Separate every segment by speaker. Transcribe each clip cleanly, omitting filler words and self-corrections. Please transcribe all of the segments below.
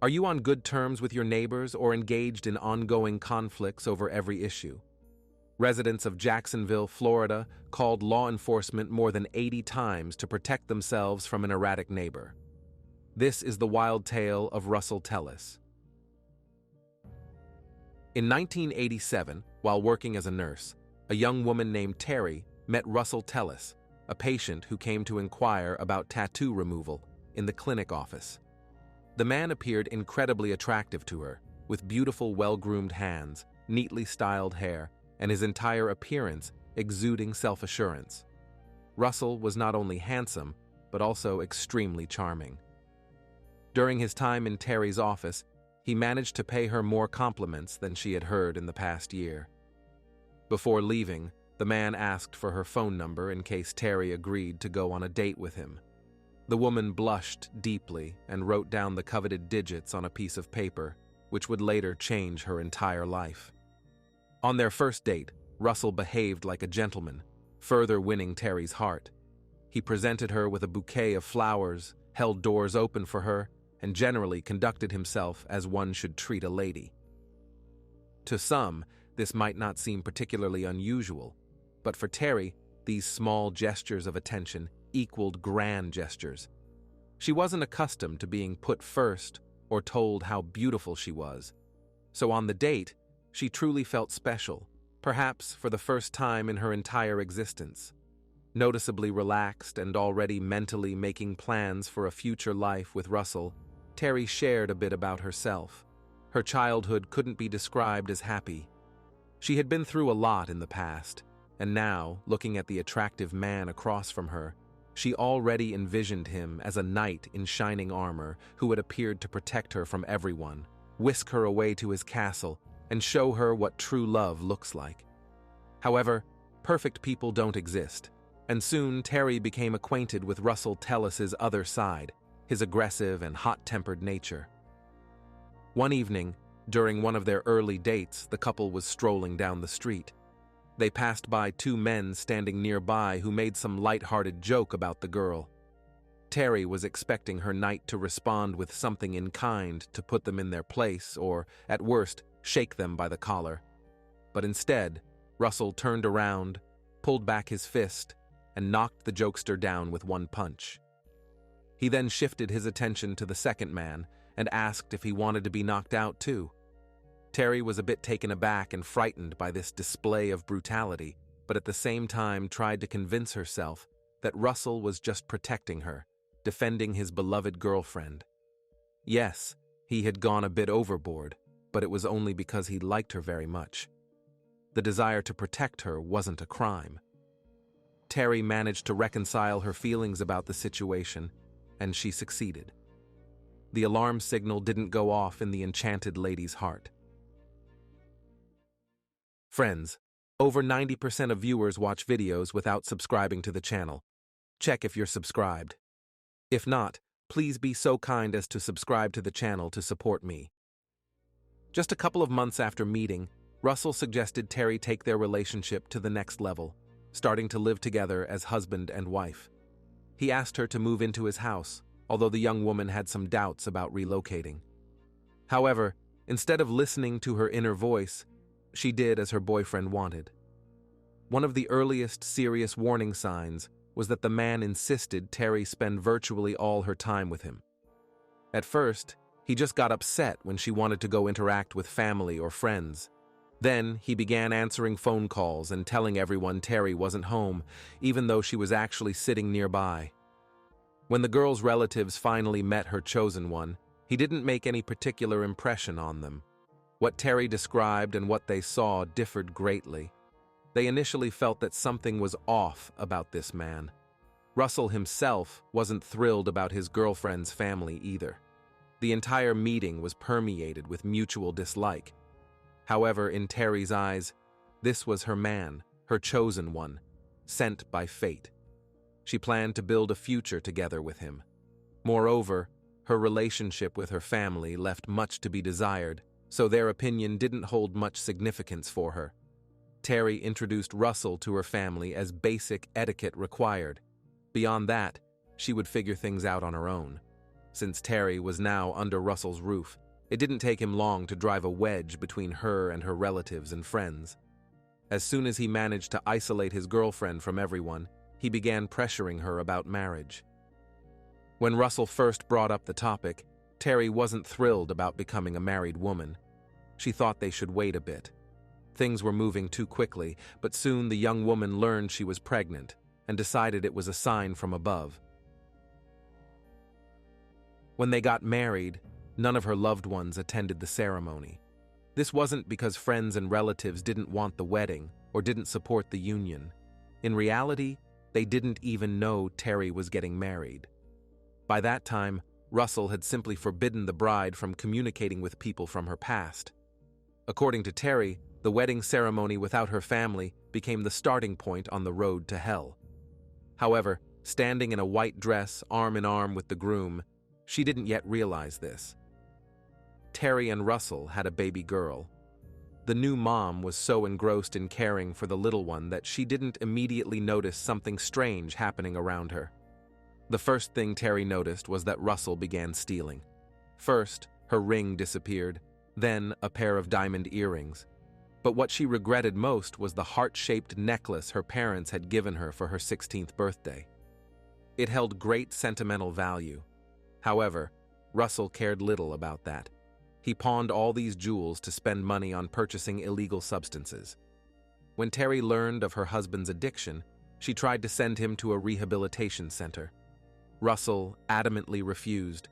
Speaker 1: Are you on good terms with your neighbors or engaged in ongoing conflicts over every issue? Residents of Jacksonville, Florida, called law enforcement more than 80 times to protect themselves from an erratic neighbor. This is the wild tale of Russel Tillis. In 1987, while working as a nurse, a young woman named Terry met Russel Tillis, a patient who came to inquire about tattoo removal in the clinic office. The man appeared incredibly attractive to her, with beautiful, well-groomed hands, neatly styled hair, and his entire appearance exuding self-assurance. Russel was not only handsome, but also extremely charming. During his time in Terry's office, he managed to pay her more compliments than she had heard in the past year. Before leaving, the man asked for her phone number in case Terry agreed to go on a date with him. The woman blushed deeply and wrote down the coveted digits on a piece of paper, which would later change her entire life. On their first date, Russel behaved like a gentleman, further winning Terry's heart. He presented her with a bouquet of flowers, held doors open for her, and generally conducted himself as one should treat a lady. To some, this might not seem particularly unusual, but for Terry, these small gestures of attention equaled grand gestures. She wasn't accustomed to being put first or told how beautiful she was. So on the date, she truly felt special, perhaps for the first time in her entire existence. Noticeably relaxed and already mentally making plans for a future life with Russel, Terry shared a bit about herself. Her childhood couldn't be described as happy. She had been through a lot in the past, and now, looking at the attractive man across from her, she already envisioned him as a knight in shining armor who had appeared to protect her from everyone, whisk her away to his castle, and show her what true love looks like. However, perfect people don't exist, and soon Terry became acquainted with Russel Tillis's other side, his aggressive and hot-tempered nature. One evening, during one of their early dates, the couple was strolling down the street. They passed by two men standing nearby who made some light-hearted joke about the girl. Terry was expecting her knight to respond with something in kind to put them in their place or, at worst, shake them by the collar. But instead, Russel turned around, pulled back his fist, and knocked the jokester down with one punch. He then shifted his attention to the second man and asked if he wanted to be knocked out too. Terry was a bit taken aback and frightened by this display of brutality, but at the same time tried to convince herself that Russel was just protecting her, defending his beloved girlfriend. Yes, he had gone a bit overboard, but it was only because he liked her very much. The desire to protect her wasn't a crime. Terry managed to reconcile her feelings about the situation, and she succeeded. The alarm signal didn't go off in the enchanted lady's heart. Friends, over 90% of viewers watch videos without subscribing to the channel. Check if you're subscribed. If not, please be so kind as to subscribe to the channel to support me. Just a couple of months after meeting, Russel suggested Terry take their relationship to the next level, starting to live together as husband and wife. He asked her to move into his house, although the young woman had some doubts about relocating. However, instead of listening to her inner voice, she did as her boyfriend wanted. One of the earliest serious warning signs was that the man insisted Terry spend virtually all her time with him. At first, he just got upset when she wanted to go interact with family or friends. Then, he began answering phone calls and telling everyone Terry wasn't home, even though she was actually sitting nearby. When the girl's relatives finally met her chosen one, he didn't make any particular impression on them. What Terry described and what they saw differed greatly. They initially felt that something was off about this man. Russel himself wasn't thrilled about his girlfriend's family either. The entire meeting was permeated with mutual dislike. However, in Terry's eyes, this was her man, her chosen one, sent by fate. She planned to build a future together with him. Moreover, her relationship with her family left much to be desired, so their opinion didn't hold much significance for her. Terry introduced Russel to her family as basic etiquette required. Beyond that, she would figure things out on her own. Since Terry was now under Russell's roof, it didn't take him long to drive a wedge between her and her relatives and friends. As soon as he managed to isolate his girlfriend from everyone, he began pressuring her about marriage. When Russell first brought up the topic, Terry wasn't thrilled about becoming a married woman. She thought they should wait a bit. Things were moving too quickly, but soon the young woman learned she was pregnant and decided it was a sign from above. When they got married, none of her loved ones attended the ceremony. This wasn't because friends and relatives didn't want the wedding or didn't support the union. In reality, they didn't even know Terry was getting married. By that time, Russell had simply forbidden the bride from communicating with people from her past. According to Terry, the wedding ceremony without her family became the starting point on the road to hell. However, standing in a white dress, arm in arm with the groom, she didn't yet realize this. Terry and Russell had a baby girl. The new mom was so engrossed in caring for the little one that she didn't immediately notice something strange happening around her. The first thing Terry noticed was that Russell began stealing. First, her ring disappeared, then a pair of diamond earrings. But what she regretted most was the heart-shaped necklace her parents had given her for her 16th birthday. It held great sentimental value. However, Russell cared little about that. He pawned all these jewels to spend money on purchasing illegal substances. When Terry learned of her husband's addiction, she tried to send him to a rehabilitation center. Russell adamantly refused.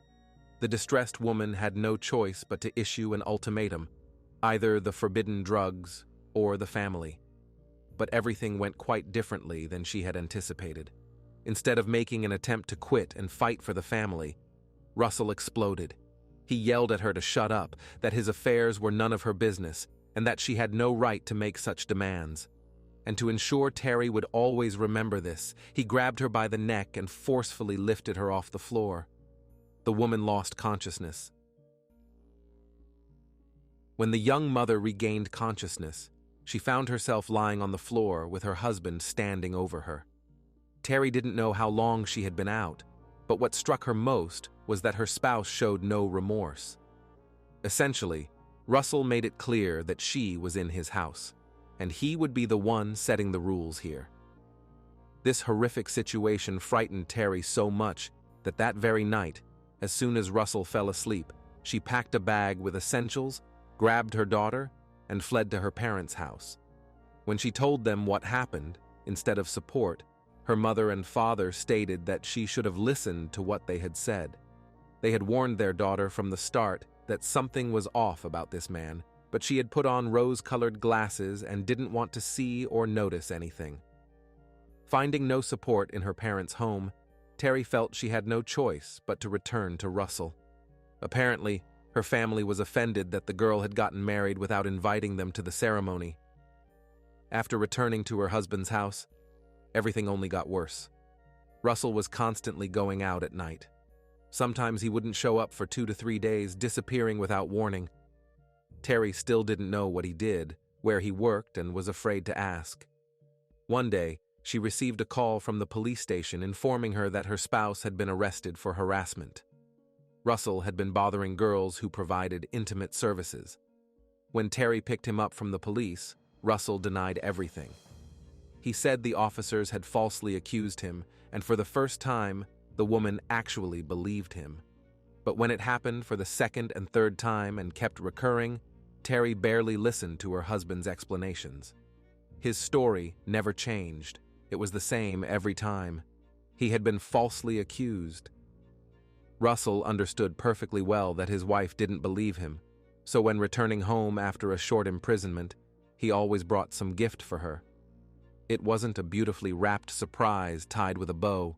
Speaker 1: The distressed woman had no choice but to issue an ultimatum: either the forbidden drugs or the family. But everything went quite differently than she had anticipated. Instead of making an attempt to quit and fight for the family, Russell exploded. He yelled at her to shut up, that his affairs were none of her business, and that she had no right to make such demands. And to ensure Terry would always remember this, he grabbed her by the neck and forcefully lifted her off the floor. The woman lost consciousness. When the young mother regained consciousness, she found herself lying on the floor with her husband standing over her. Terry didn't know how long she had been out, but what struck her most was that her spouse showed no remorse. Essentially, Russell made it clear that she was in his house, and he would be the one setting the rules here. This horrific situation frightened Terry so much that very night, as soon as Russell fell asleep, she packed a bag with essentials, grabbed her daughter, and fled to her parents' house. When she told them what happened, instead of support, her mother and father stated that she should have listened to what they had said. They had warned their daughter from the start that something was off about this man, but she had put on rose-colored glasses and didn't want to see or notice anything. Finding no support in her parents' home, Terry felt she had no choice but to return to Russell. Apparently, her family was offended that the girl had gotten married without inviting them to the ceremony. After returning to her husband's house, everything only got worse. Russell was constantly going out at night. Sometimes he wouldn't show up for 2 to 3 days, disappearing without warning. Terry still didn't know what he did, where he worked, and was afraid to ask. One day, she received a call from the police station informing her that her spouse had been arrested for harassment. Russell had been bothering girls who provided intimate services. When Terry picked him up from the police, Russell denied everything. He said the officers had falsely accused him, and for the first time, the woman actually believed him. But when it happened for the second and third time and kept recurring, Terry barely listened to her husband's explanations. His story never changed. It was the same every time. He had been falsely accused. Russell understood perfectly well that his wife didn't believe him, so when returning home after a short imprisonment, he always brought some gift for her. It wasn't a beautifully wrapped surprise tied with a bow.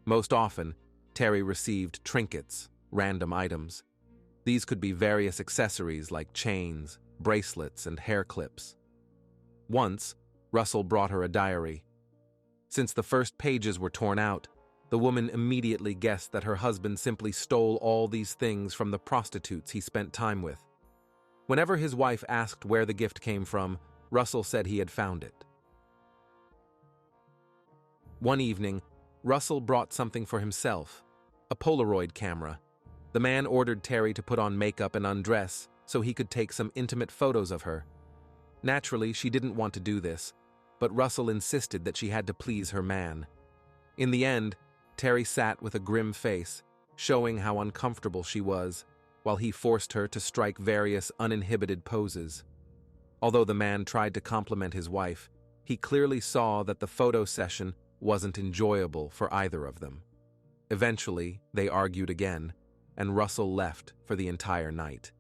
Speaker 1: Most often, Terry received trinkets, random items. These could be various accessories like chains, bracelets, and hair clips. Once, Russell brought her a diary. Since the first pages were torn out, the woman immediately guessed that her husband simply stole all these things from the prostitutes he spent time with. Whenever his wife asked where the gift came from, Russell said he had found it. One evening, Russell brought something for himself, a Polaroid camera, The man ordered Terry to put on makeup and undress so he could take some intimate photos of her. Naturally, she didn't want to do this, but Russel insisted that she had to please her man. In the end, Terry sat with a grim face, showing how uncomfortable she was, while he forced her to strike various uninhibited poses. Although the man tried to compliment his wife, he clearly saw that the photo session wasn't enjoyable for either of them. Eventually, they argued again, and Russel left for the entire night.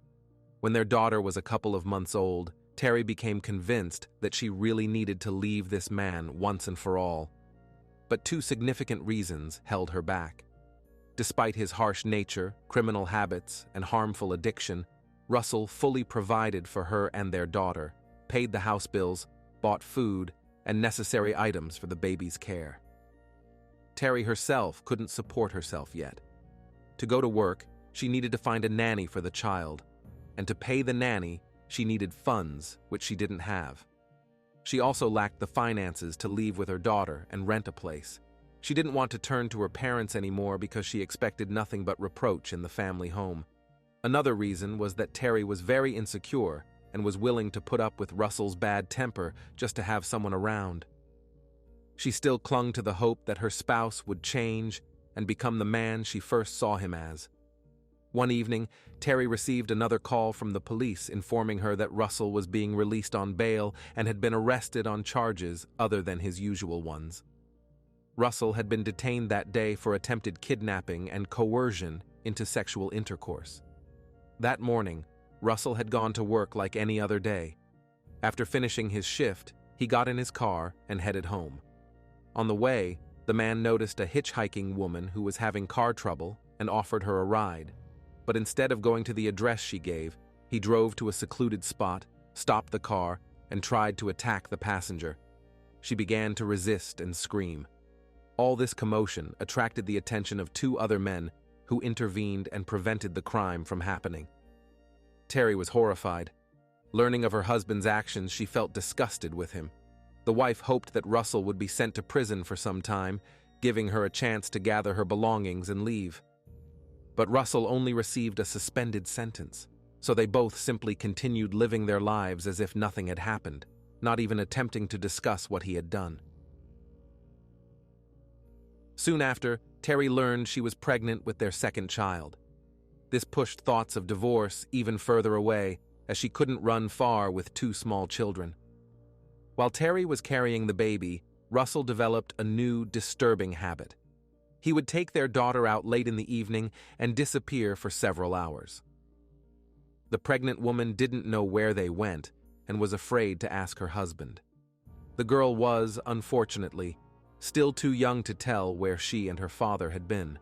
Speaker 1: When their daughter was a couple of months old, Terry became convinced that she really needed to leave this man once and for all. But two significant reasons held her back. Despite his harsh nature, criminal habits, and harmful addiction, Russel fully provided for her and their daughter, paid the house bills, bought food, and necessary items for the baby's care. Terry herself couldn't support herself yet. To go to work, she needed to find a nanny for the child, and to pay the nanny, she needed funds, which she didn't have. She also lacked the finances to leave with her daughter and rent a place. She didn't want to turn to her parents anymore because she expected nothing but reproach in the family home. Another reason was that Terry was very insecure and was willing to put up with Russel's bad temper just to have someone around. She still clung to the hope that her spouse would change and become the man she first saw him as. One evening, Terry received another call from the police informing her that Russel was being released on bail and had been arrested on charges other than his usual ones. Russel had been detained that day for attempted kidnapping and coercion into sexual intercourse. That morning, Russel had gone to work like any other day. After finishing his shift, he got in his car and headed home. On the way, the man noticed a hitchhiking woman who was having car trouble and offered her a ride. But instead of going to the address she gave, he drove to a secluded spot, stopped the car, and tried to attack the passenger. She began to resist and scream. All this commotion attracted the attention of two other men who intervened and prevented the crime from happening. Terry was horrified. Learning of her husband's actions, she felt disgusted with him. The wife hoped that Russel would be sent to prison for some time, giving her a chance to gather her belongings and leave. But Russel only received a suspended sentence, so they both simply continued living their lives as if nothing had happened, not even attempting to discuss what he had done. Soon after, Terry learned she was pregnant with their second child. This pushed thoughts of divorce even further away, as she couldn't run far with two small children. While Terry was carrying the baby, Russel developed a new, disturbing habit. He would take their daughter out late in the evening and disappear for several hours. The pregnant woman didn't know where they went and was afraid to ask her husband. The girl was, unfortunately, still too young to tell where she and her father had been.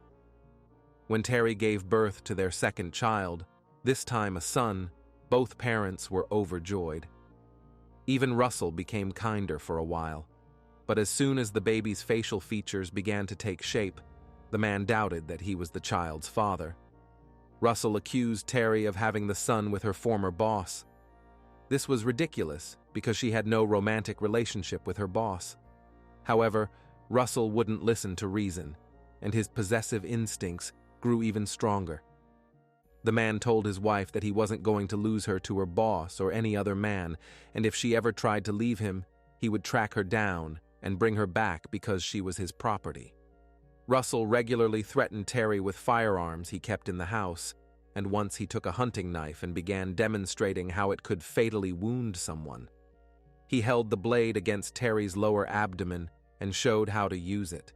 Speaker 1: When Terry gave birth to their second child, this time a son, both parents were overjoyed. Even Russel became kinder for a while, but as soon as the baby's facial features began to take shape, the man doubted that he was the child's father. Russel accused Terry of having the son with her former boss. This was ridiculous because she had no romantic relationship with her boss. However, Russel wouldn't listen to reason, and his possessive instincts grew even stronger. The man told his wife that he wasn't going to lose her to her boss or any other man, and if she ever tried to leave him, he would track her down and bring her back because she was his property. Russel regularly threatened Terry with firearms he kept in the house, and once he took a hunting knife and began demonstrating how it could fatally wound someone. He held the blade against Terry's lower abdomen and showed how to use it.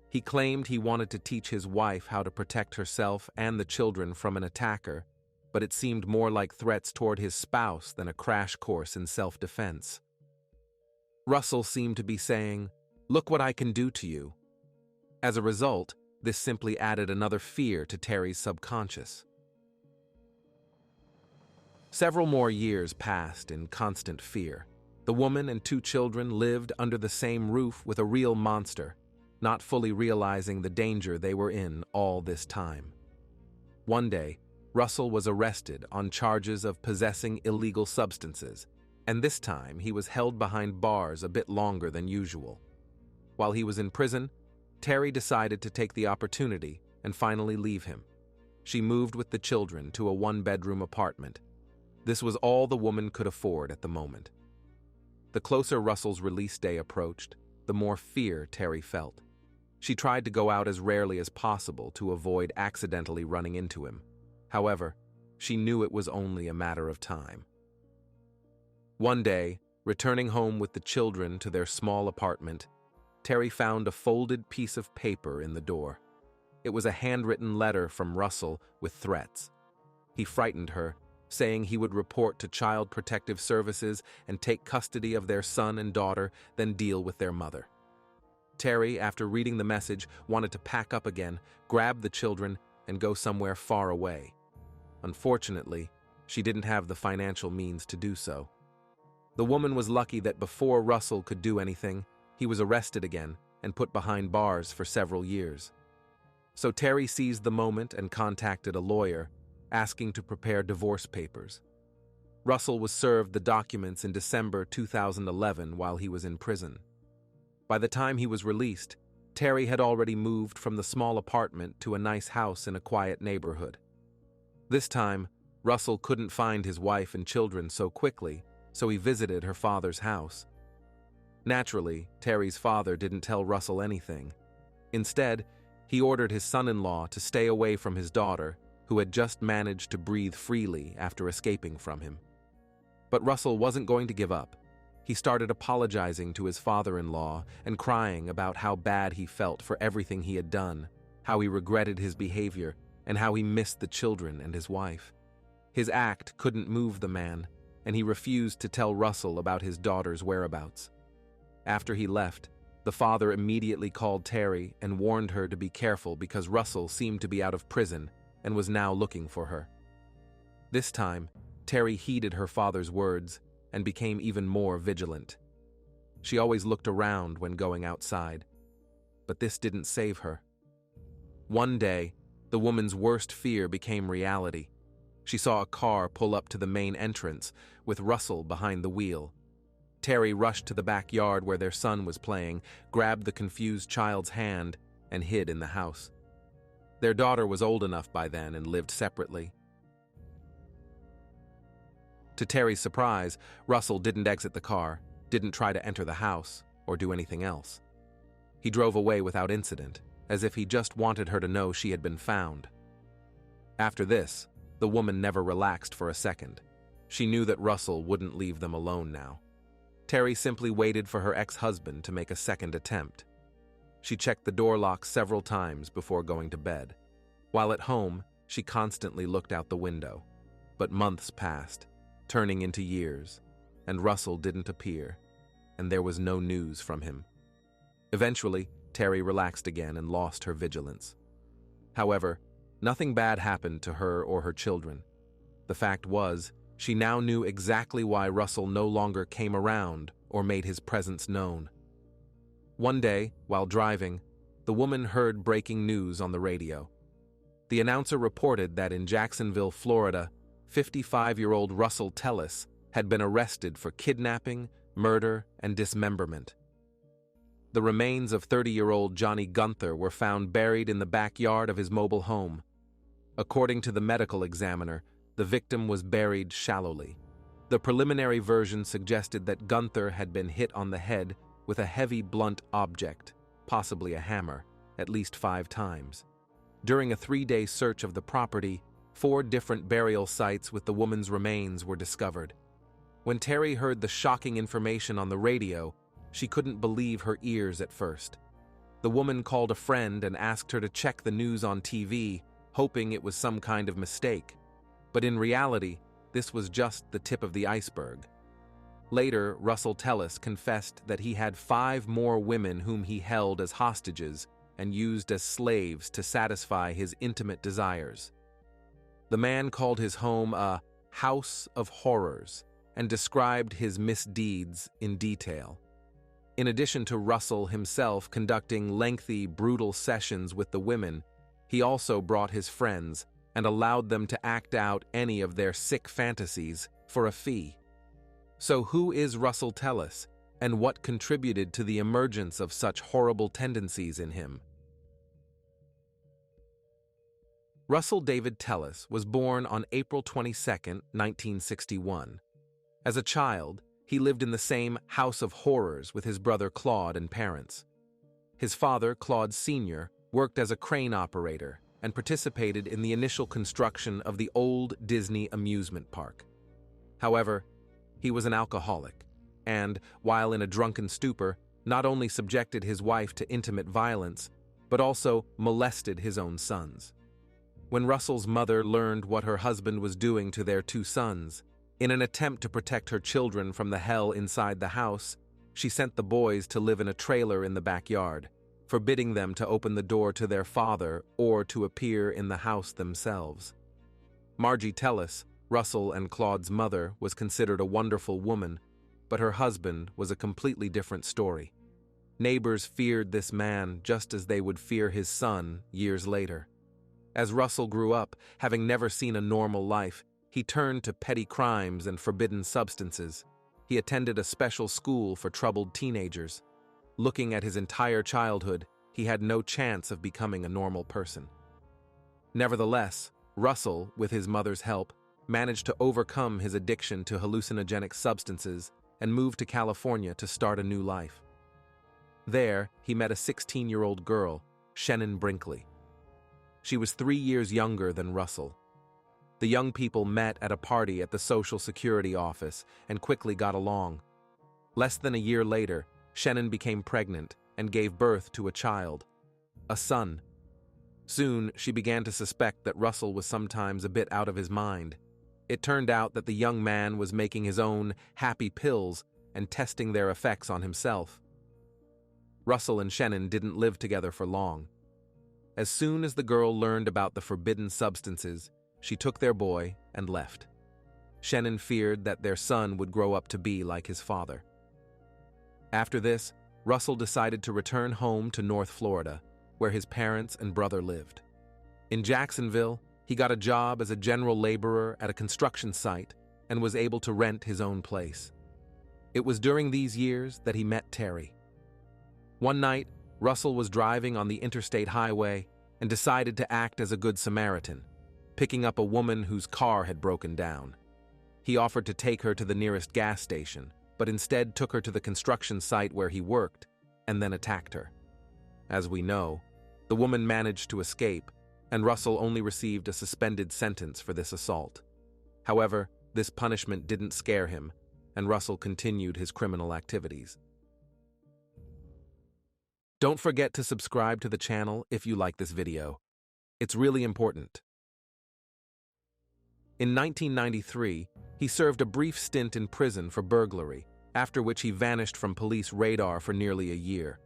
Speaker 1: He claimed he wanted to teach his wife how to protect herself and the children from an attacker, but it seemed more like threats toward his spouse than a crash course in self-defense. Russel seemed to be saying, "Look what I can do to you." As a result, this simply added another fear to Terry's subconscious. Several more years passed in constant fear. The woman and two children lived under the same roof with a real monster, not fully realizing the danger they were in all this time. One day, Russel was arrested on charges of possessing illegal substances, and this time he was held behind bars a bit longer than usual. While he was in prison, Terry decided to take the opportunity and finally leave him. she moved with the children to a one-bedroom apartment. This was all the woman could afford at the moment. The closer Russel's release day approached, the more fear Terry felt. She tried to go out as rarely as possible to avoid accidentally running into him. However, she knew it was only a matter of time. One day, returning home with the children to their small apartment, Terry found a folded piece of paper in the door. It was a handwritten letter from Russel with threats. He frightened her, saying he would report to Child Protective Services and take custody of their son and daughter, then deal with their mother. Terry, after reading the message, wanted to pack up again, grab the children, and go somewhere far away. Unfortunately, she didn't have the financial means to do so. The woman was lucky that before Russel could do anything, he was arrested again and put behind bars for several years. So Terry seized the moment and contacted a lawyer, asking to prepare divorce papers. Russel was served the documents in December 2011 while he was in prison. By the time he was released, Terry had already moved from the small apartment to a nice house in a quiet neighborhood. This time, Russel couldn't find his wife and children so quickly, so he visited her father's house. Naturally, Terry's father didn't tell Russel anything. Instead, he ordered his son-in-law to stay away from his daughter, who had just managed to breathe freely after escaping from him. But Russel wasn't going to give up. He started apologizing to his father-in-law and crying about how bad he felt for everything he had done, how he regretted his behavior, and how he missed the children and his wife. His act couldn't move the man, and he refused to tell Russel about his daughter's whereabouts. After he left, the father immediately called Terry and warned her to be careful because Russel seemed to be out of prison and was now looking for her. This time, Terry heeded her father's words and became even more vigilant. She always looked around when going outside, but this didn't save her. One day, the woman's worst fear became reality. She saw a car pull up to the main entrance, with Russel behind the wheel. Terry rushed to the backyard where their son was playing, grabbed the confused child's hand, and hid in the house. Their daughter was old enough by then and lived separately. To Terry's surprise, Russel didn't exit the car, didn't try to enter the house, or do anything else. He drove away without incident, as if he just wanted her to know she had been found. After this, the woman never relaxed for a second. She knew that Russel wouldn't leave them alone now. Terry simply waited for her ex-husband to make a second attempt. She checked the door lock several times before going to bed. While at home, she constantly looked out the window. But months passed, turning into years, and Russel didn't appear, and there was no news from him. Eventually, Terry relaxed again and lost her vigilance. However, nothing bad happened to her or her children. The fact was, she now knew exactly why Russel no longer came around or made his presence known. One day, while driving, the woman heard breaking news on the radio. The announcer reported that in Jacksonville, Florida, 55-year-old Russel Tillis had been arrested for kidnapping, murder, and dismemberment. The remains of 30-year-old Johnny Gunther were found buried in the backyard of his mobile home. According to the medical examiner, the victim was buried shallowly. The preliminary version suggested that Gunther had been hit on the head with a heavy blunt object, possibly a hammer, at least 5 times. During a 3-day search of the property, 4 different burial sites with the woman's remains were discovered. When Terry heard the shocking information on the radio, she couldn't believe her ears at first. The woman called a friend and asked her to check the news on TV, hoping it was some kind of mistake. But in reality, this was just the tip of the iceberg. Later, Russel Tillis confessed that he had 5 more women whom he held as hostages and used as slaves to satisfy his intimate desires. The man called his home a house of horrors and described his misdeeds in detail. In addition to Russel himself conducting lengthy, brutal sessions with the women, he also brought his friends and allowed them to act out any of their sick fantasies for a fee. So who is Russel Tillis, and what contributed to the emergence of such horrible tendencies in him? Russel David Tillis was born on April 22, 1961. As a child, he lived in the same house of horrors with his brother Claude and parents. His father, Claude Sr., worked as a crane operator and participated in the initial construction of the old Disney amusement park. However, he was an alcoholic, and, while in a drunken stupor, not only subjected his wife to intimate violence, but also molested his own sons. When Russell's mother learned what her husband was doing to their two sons, in an attempt to protect her children from the hell inside the house, she sent the boys to live in a trailer in the backyard, forbidding them to open the door to their father or to appear in the house themselves. Margie Tillis, Russell and Claude's mother, was considered a wonderful woman, but her husband was a completely different story. Neighbors feared this man just as they would fear his son years later. As Russell grew up, having never seen a normal life, he turned to petty crimes and forbidden substances. He attended a special school for troubled teenagers. Looking at his entire childhood, he had no chance of becoming a normal person. Nevertheless, Russell, with his mother's help, managed to overcome his addiction to hallucinogenic substances and moved to California to start a new life. There, he met a 16-year-old girl, Shannon Brinkley. She was 3 years younger than Russell. The young people met at a party at the Social Security office and quickly got along. Less than a year later, Shannon became pregnant and gave birth to a child, a son. Soon, she began to suspect that Russell was sometimes a bit out of his mind. It turned out that the young man was making his own happy pills and testing their effects on himself. Russell and Shannon didn't live together for long. As soon as the girl learned about the forbidden substances, she took their boy and left. Shannon feared that their son would grow up to be like his father. After this, Russell decided to return home to North Florida, where his parents and brother lived. In Jacksonville, he got a job as a general laborer at a construction site and was able to rent his own place. It was during these years that he met Terry. One night, Russell was driving on the interstate highway and decided to act as a good Samaritan, picking up a woman whose car had broken down. He offered to take her to the nearest gas station, but instead took her to the construction site where he worked and then attacked her. As we know, the woman managed to escape, and Russell only received a suspended sentence for this assault. However, this punishment didn't scare him, and Russell continued his criminal activities. Don't forget to subscribe to the channel if you like this video. It's really important. In 1993, he served a brief stint in prison for burglary, after which he vanished from police radar for nearly a year.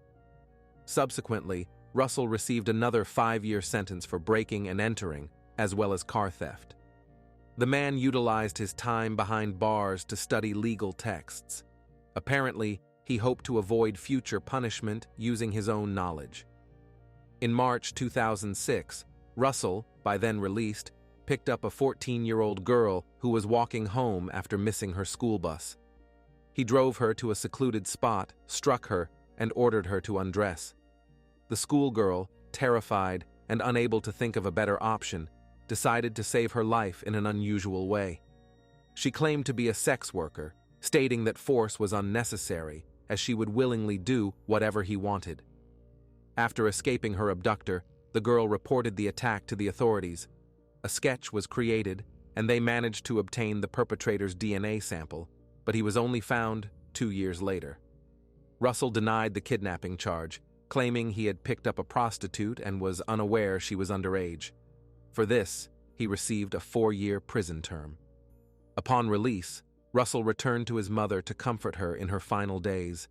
Speaker 1: Subsequently, Russell received another 5-year sentence for breaking and entering, as well as car theft. The man utilized his time behind bars to study legal texts. Apparently, he hoped to avoid future punishment using his own knowledge. In March 2006, Russell, by then released, picked up a 14-year-old girl who was walking home after missing her school bus. He drove her to a secluded spot, struck her, and ordered her to undress. The schoolgirl, terrified and unable to think of a better option, decided to save her life in an unusual way. She claimed to be a sex worker, stating that force was unnecessary, as she would willingly do whatever he wanted. After escaping her abductor, the girl reported the attack to the authorities. A sketch was created, and they managed to obtain the perpetrator's DNA sample, but he was only found 2 years later. Russell denied the kidnapping charge, claiming he had picked up a prostitute and was unaware she was underage. For this, he received a 4-year prison term. Upon release, Russell returned to his mother to comfort her in her final days.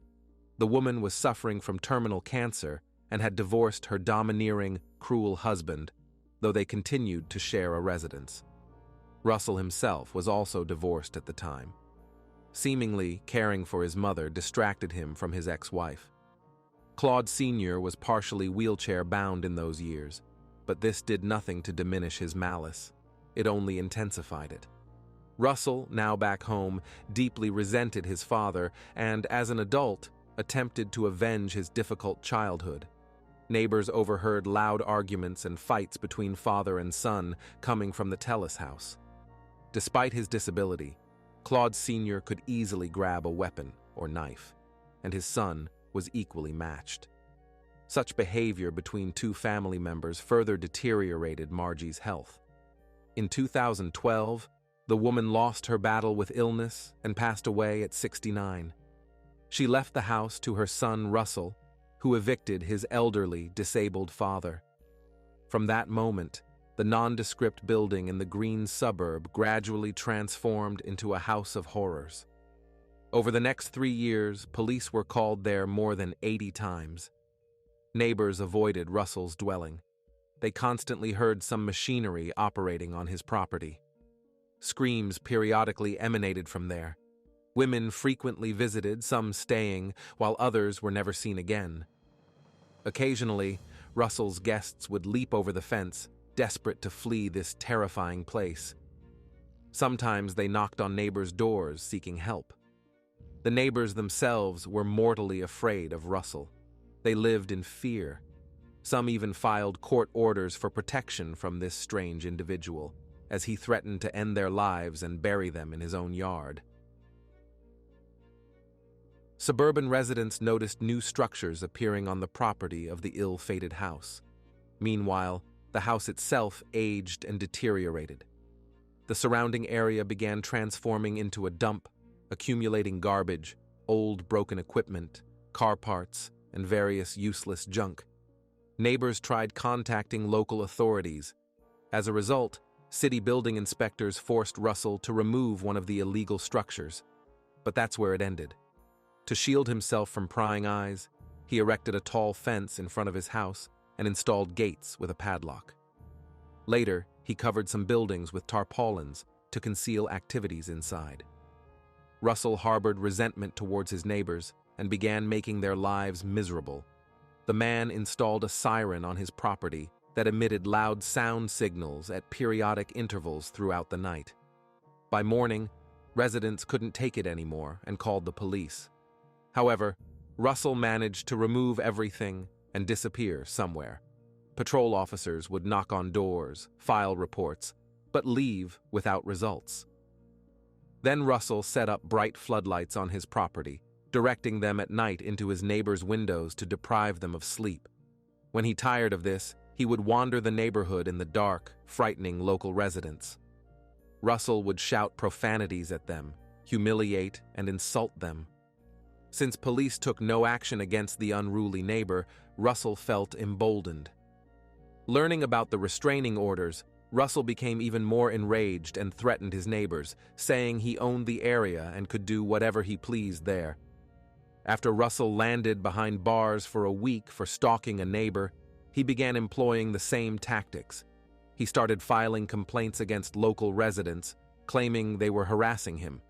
Speaker 1: The woman was suffering from terminal cancer and had divorced her domineering, cruel husband, though they continued to share a residence. Russell himself was also divorced at the time. Seemingly, caring for his mother distracted him from his ex-wife. Claude Sr. was partially wheelchair-bound in those years, but this did nothing to diminish his malice. It only intensified it. Russell, now back home, deeply resented his father and, as an adult, attempted to avenge his difficult childhood. Neighbors overheard loud arguments and fights between father and son coming from the Tillis house. Despite his disability, Claude Sr. could easily grab a weapon or knife, and his son was equally matched. Such behavior between two family members further deteriorated Margie's health. In 2012, the woman lost her battle with illness and passed away at 69. She left the house to her son Russell, who evicted his elderly, disabled father. From that moment, the nondescript building in the green suburb gradually transformed into a house of horrors. Over the next 3 years, police were called there more than 80 times. Neighbors avoided Russell's dwelling. They constantly heard some machinery operating on his property. Screams periodically emanated from there. Women frequently visited, some staying, while others were never seen again. Occasionally, Russell's guests would leap over the fence, desperate to flee this terrifying place. Sometimes they knocked on neighbors' doors seeking help. The neighbors themselves were mortally afraid of Russell. They lived in fear. Some even filed court orders for protection from this strange individual, as he threatened to end their lives and bury them in his own yard. Suburban residents noticed new structures appearing on the property of the ill-fated house. Meanwhile, the house itself aged and deteriorated. The surrounding area began transforming into a dump, accumulating garbage, old broken equipment, car parts, and various useless junk. Neighbors tried contacting local authorities. As a result, city building inspectors forced Russell to remove one of the illegal structures. But that's where it ended. To shield himself from prying eyes, he erected a tall fence in front of his house and installed gates with a padlock. Later, he covered some buildings with tarpaulins to conceal activities inside. Russell harbored resentment towards his neighbors and began making their lives miserable. The man installed a siren on his property that emitted loud sound signals at periodic intervals throughout the night. By morning, residents couldn't take it anymore and called the police. However, Russell managed to remove everything and disappear somewhere. Patrol officers would knock on doors, file reports, but leave without results. Then Russell set up bright floodlights on his property, directing them at night into his neighbors' windows to deprive them of sleep. When he tired of this, he would wander the neighborhood in the dark, frightening local residents. Russell would shout profanities at them, humiliate and insult them. Since police took no action against the unruly neighbor, Russell felt emboldened. Learning about the restraining orders, Russell became even more enraged and threatened his neighbors, saying he owned the area and could do whatever he pleased there. After Russell landed behind bars for a week for stalking a neighbor, he began employing the same tactics. He started filing complaints against local residents, claiming they were harassing him.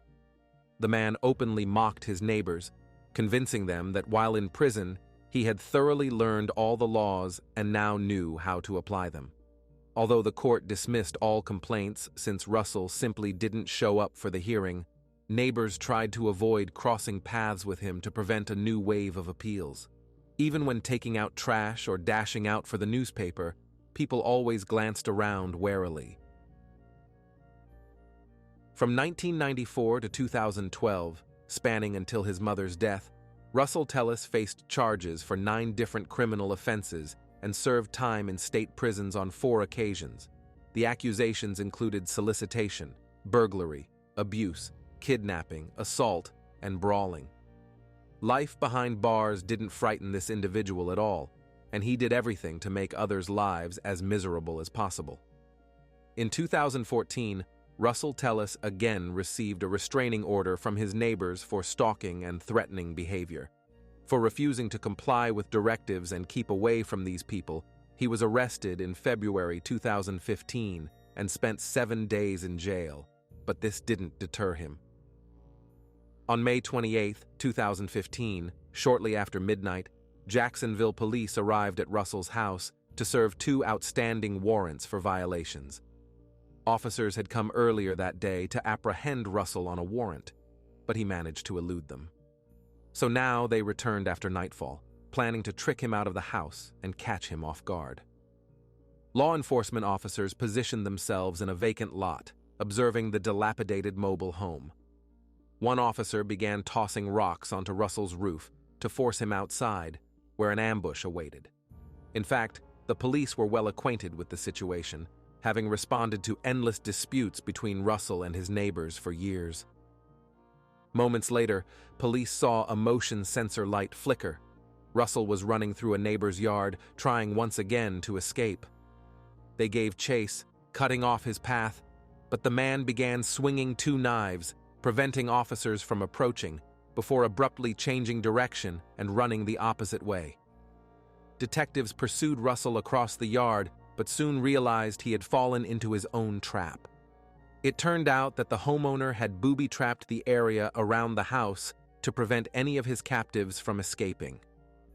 Speaker 1: The man openly mocked his neighbors, convincing them that while in prison, he had thoroughly learned all the laws and now knew how to apply them. Although the court dismissed all complaints since Russell simply didn't show up for the hearing, neighbors tried to avoid crossing paths with him to prevent a new wave of appeals. Even when taking out trash or dashing out for the newspaper, people always glanced around warily. From 1994 to 2012, spanning until his mother's death, Russel Tillis faced charges for 9 different criminal offenses and served time in state prisons on 4 occasions. The accusations included solicitation, burglary, abuse, kidnapping, assault, and brawling. Life behind bars didn't frighten this individual at all, and he did everything to make others' lives as miserable as possible. In 2014, Russel Tillis again received a restraining order from his neighbors for stalking and threatening behavior. For refusing to comply with directives and keep away from these people, he was arrested in February 2015 and spent 7 days in jail, but this didn't deter him. On May 28, 2015, shortly after midnight, Jacksonville police arrived at Russell's house to serve 2 outstanding warrants for violations. Officers had come earlier that day to apprehend Russell on a warrant, but he managed to elude them. So now they returned after nightfall, planning to trick him out of the house and catch him off guard. Law enforcement officers positioned themselves in a vacant lot, observing the dilapidated mobile home. One officer began tossing rocks onto Russel's roof to force him outside, where an ambush awaited. In fact, the police were well acquainted with the situation, having responded to endless disputes between Russel and his neighbors for years. Moments later, police saw a motion sensor light flicker. Russel was running through a neighbor's yard, trying once again to escape. They gave chase, cutting off his path, but the man began swinging two knives, preventing officers from approaching, before abruptly changing direction and running the opposite way. Detectives pursued Russel across the yard, but soon realized he had fallen into his own trap. It turned out that the homeowner had booby-trapped the area around the house to prevent any of his captives from escaping.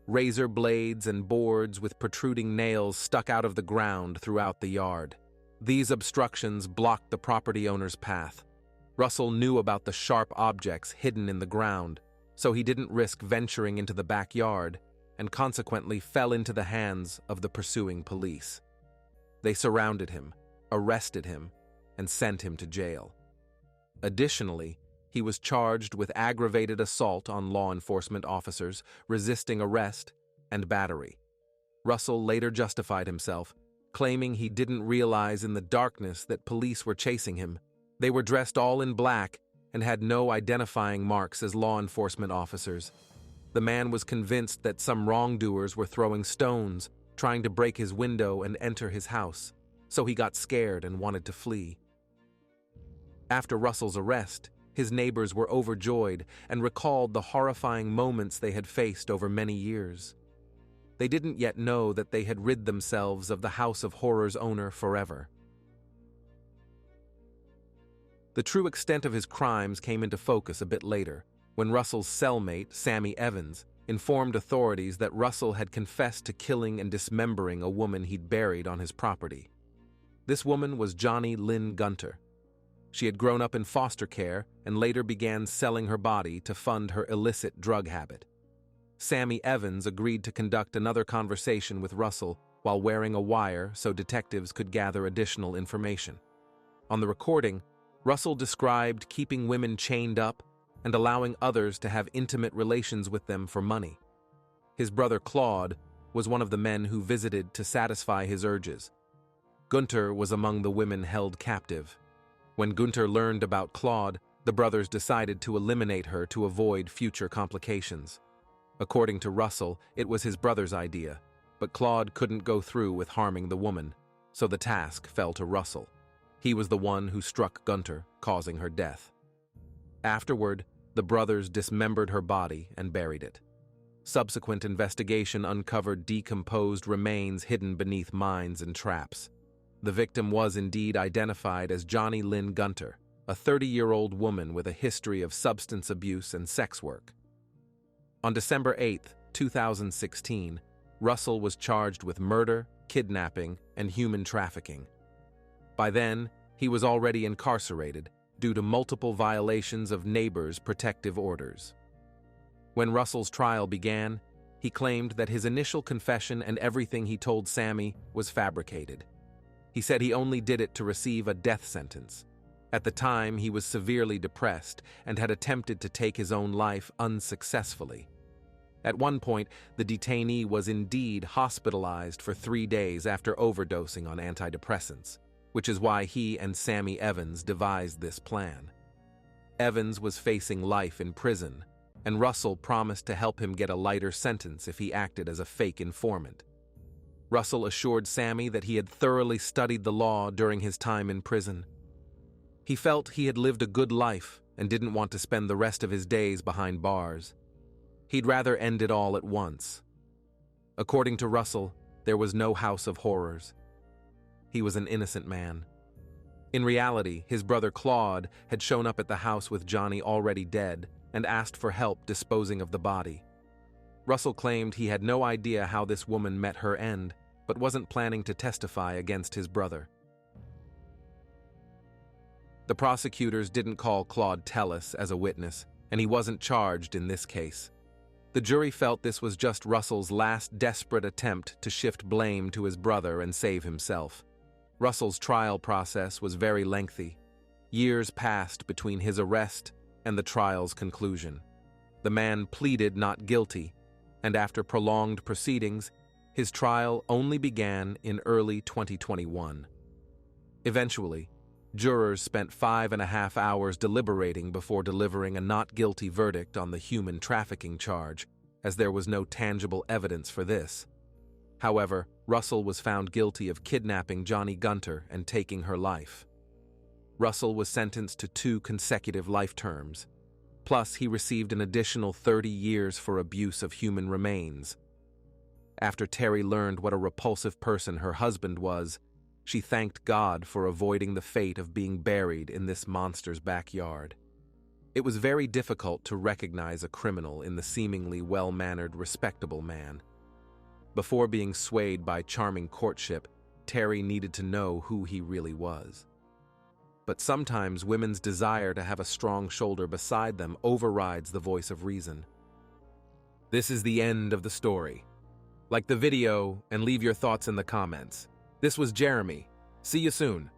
Speaker 1: Razor blades and boards with protruding nails stuck out of the ground throughout the yard. These obstructions blocked the property owner's path. Russel knew about the sharp objects hidden in the ground, so he didn't risk venturing into the backyard and consequently fell into the hands of the pursuing police. They surrounded him, arrested him, and sent him to jail. Additionally, he was charged with aggravated assault on law enforcement officers, resisting arrest, and battery. Russel later justified himself, claiming he didn't realize in the darkness that police were chasing him. They were dressed all in black and had no identifying marks as law enforcement officers. The man was convinced that some wrongdoers were throwing stones, trying to break his window and enter his house, so he got scared and wanted to flee. After Russel's arrest, his neighbors were overjoyed and recalled the horrifying moments they had faced over many years. They didn't yet know that they had rid themselves of the House of Horrors owner forever. The true extent of his crimes came into focus a bit later, when Russel's cellmate, Sammy Evans, informed authorities that Russel had confessed to killing and dismembering a woman he'd buried on his property. This woman was Johnny Lynn Gunter. She had grown up in foster care and later began selling her body to fund her illicit drug habit. Sammy Evans agreed to conduct another conversation with Russel while wearing a wire so detectives could gather additional information. On the recording, Russel described keeping women chained up and allowing others to have intimate relations with them for money. His brother Claude was one of the men who visited to satisfy his urges. Gunter was among the women held captive. When Gunter learned about Claude, the brothers decided to eliminate her to avoid future complications. According to Russel, it was his brother's idea, but Claude couldn't go through with harming the woman, so the task fell to Russel. He was the one who struck Gunter, causing her death. Afterward, the brothers dismembered her body and buried it. Subsequent investigation uncovered decomposed remains hidden beneath mines and traps. The victim was indeed identified as Johnny Lynn Gunter, a 30-year-old woman with a history of substance abuse and sex work. On December 8, 2016, Russel was charged with murder, kidnapping, and human trafficking. By then, he was already incarcerated due to multiple violations of neighbors' protective orders. When Russel's trial began, he claimed that his initial confession and everything he told Sammy was fabricated. He said he only did it to receive a death sentence. At the time, he was severely depressed and had attempted to take his own life unsuccessfully. At one point, the detainee was indeed hospitalized for 3 days after overdosing on antidepressants, which is why he and Sammy Evans devised this plan. Evans was facing life in prison, and Russel promised to help him get a lighter sentence if he acted as a fake informant. Russel assured Sammy that he had thoroughly studied the law during his time in prison. He felt he had lived a good life and didn't want to spend the rest of his days behind bars. He'd rather end it all at once. According to Russel, there was no house of horrors. He was an innocent man. In reality, his brother Claude had shown up at the house with Johnny already dead and asked for help disposing of the body. Russel claimed he had no idea how this woman met her end, but wasn't planning to testify against his brother. The prosecutors didn't call Claude Tillis as a witness, and he wasn't charged in this case. The jury felt this was just Russell's last desperate attempt to shift blame to his brother and save himself. Russell's trial process was very lengthy. Years passed between his arrest and the trial's conclusion. The man pleaded not guilty, and after prolonged proceedings, his trial only began in early 2021. Eventually, jurors spent 5.5 hours deliberating before delivering a not guilty verdict on the human trafficking charge, as there was no tangible evidence for this. However, Russell was found guilty of kidnapping Johnny Gunter and taking her life. Russell was sentenced to 2 consecutive life terms. Plus, he received an additional 30 years for abuse of human remains. After Terry learned what a repulsive person her husband was, she thanked God for avoiding the fate of being buried in this monster's backyard. It was very difficult to recognize a criminal in the seemingly well-mannered, respectable man. Before being swayed by charming courtship, Terry needed to know who he really was. But sometimes women's desire to have a strong shoulder beside them overrides the voice of reason. This is the end of the story. Like the video and leave your thoughts in the comments. This was Jeremy. See you soon.